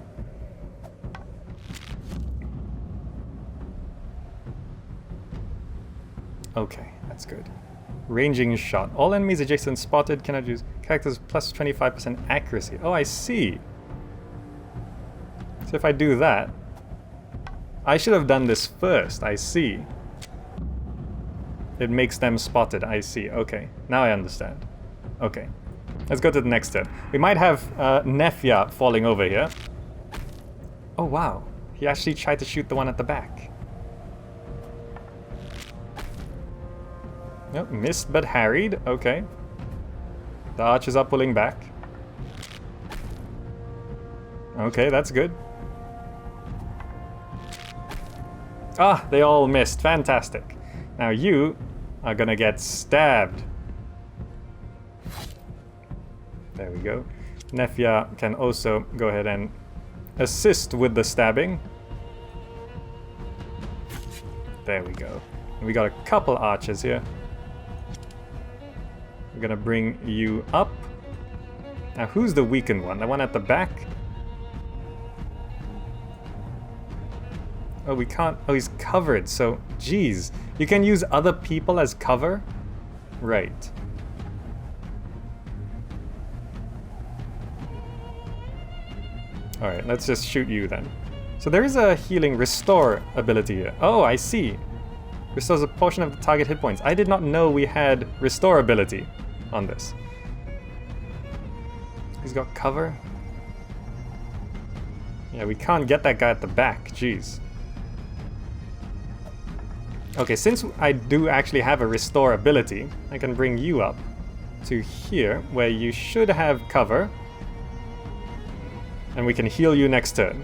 Okay, that's good. Ranging shot. All enemies adjacent spotted cannot use characters plus 25% accuracy. Oh, I see. So if I do that... I should have done this first, I see. It makes them spotted, I see. Okay, now I understand. Okay, let's go to the next turn. We might have Nefya falling over here. Oh wow, he actually tried to shoot the one at the back. Nope, missed but harried. Okay. The archers are pulling back. Okay, that's good. Ah, they all missed. Fantastic. Now you are gonna get stabbed. There we go. Nefya can also go ahead and assist with the stabbing. There we go. And we got a couple archers here. We're gonna bring you up. Now who's the weakened one? The one at the back? Oh, we can't... Oh, he's covered, so... Geez. You can use other people as cover? Right. Alright, let's just shoot you then. So there is a healing restore ability here. Oh, I see. Restores a portion of the target hit points. I did not know we had restore ability on this. He's got cover. Yeah, we can't get that guy at the back. Jeez. Okay, since I do actually have a restore ability, I can bring you up to here, where you should have cover. And we can heal you next turn.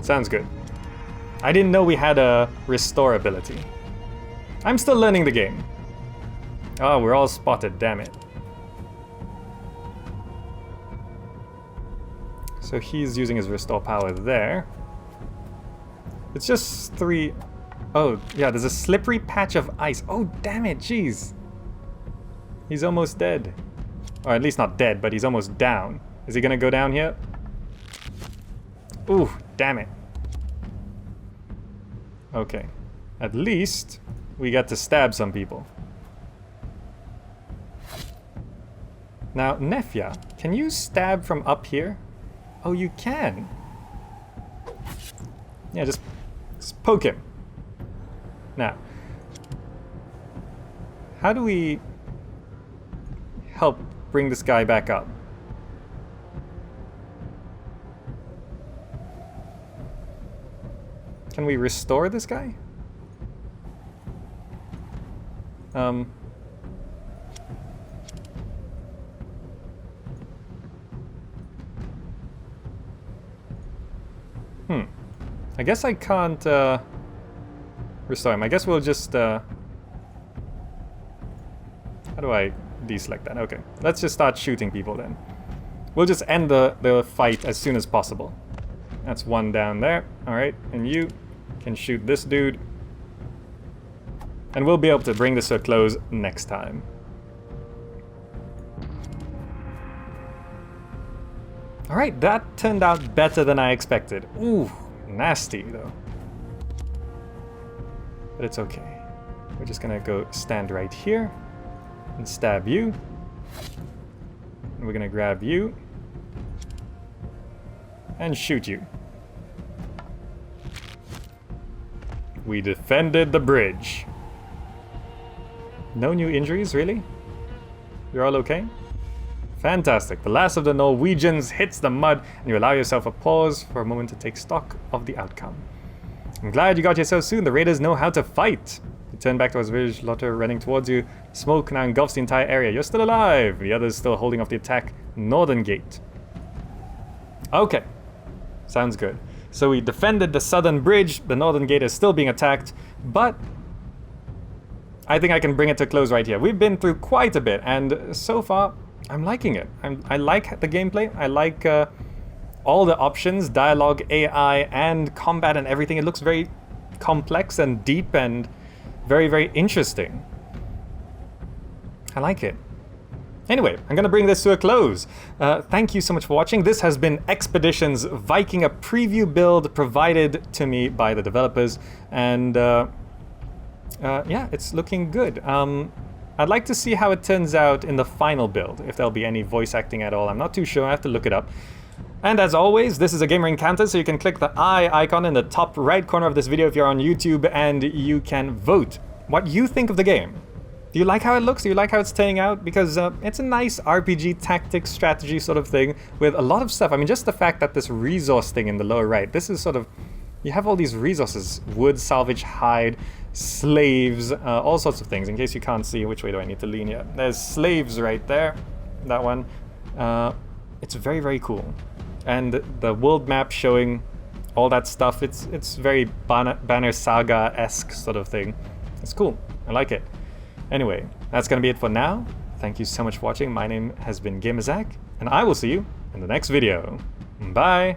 Sounds good. I didn't know we had a restore ability. I'm still learning the game. Oh, we're all spotted, damn it. So he's using his restore power there. It's just 3... Oh, yeah, there's a slippery patch of ice. Oh, damn it, jeez. He's almost dead. Or at least not dead, but he's almost down. Is he gonna go down here? Ooh, damn it. Okay. At least we got to stab some people. Now, Nefya, can you stab from up here? Oh, you can. Yeah, just poke him. Now, how do we help bring this guy back up? Can we restore this guy? I guess I can't restore him. I guess we'll just how do I deselect that? Okay, let's just start shooting people then. We'll just end the fight as soon as possible. That's one down there. Alright, and you can shoot this dude. And we'll be able to bring this to a close next time. Alright, that turned out better than I expected. Ooh, nasty though. But it's okay. We're just gonna go stand right here and stab you. And we're gonna grab you and shoot you. We defended the bridge. No new injuries, really? You're all okay? Fantastic. The last of the Norwegians hits the mud, and you allow yourself a pause for a moment to take stock of the outcome. I'm glad you got here so soon. The raiders know how to fight. You turn back towards village, Lotte running towards you. Smoke now engulfs the entire area. You're still alive. The others still holding off the attack. Northern gate. Okay. Sounds good. So we defended the southern bridge. The northern gate is still being attacked, but I think I can bring it to a close right here. We've been through quite a bit, and so far, I'm liking it. I like the gameplay. I like all the options, dialogue, AI, and combat and everything. It looks very complex and deep and very, very interesting. I like it. Anyway, I'm going to bring this to a close. Thank you so much for watching. This has been Expeditions Viking, a preview build provided to me by the developers. And yeah, it's looking good. I'd like to see how it turns out in the final build, if there'll be any voice acting at all. I'm not too sure. I have to look it up. And as always, this is a gamer encounter, so you can click the eye icon in the top right corner of this video if you're on YouTube, and you can vote what you think of the game. Do you like how it looks? Do you like how it's turning out? Because it's a nice RPG tactics strategy sort of thing with a lot of stuff. I mean, just the fact that this resource thing in the lower right, this is sort of, you have all these resources, wood, salvage, hide, slaves, all sorts of things. In case you can't see, which way do I need to lean here? There's slaves right there, that one. It's very, very cool. And the world map showing all that stuff, it's very Banner Saga-esque sort of thing. It's cool, I like it. Anyway, that's gonna be it for now. Thank you so much for watching. My name has been GamerZach, and I will see you in the next video. Bye!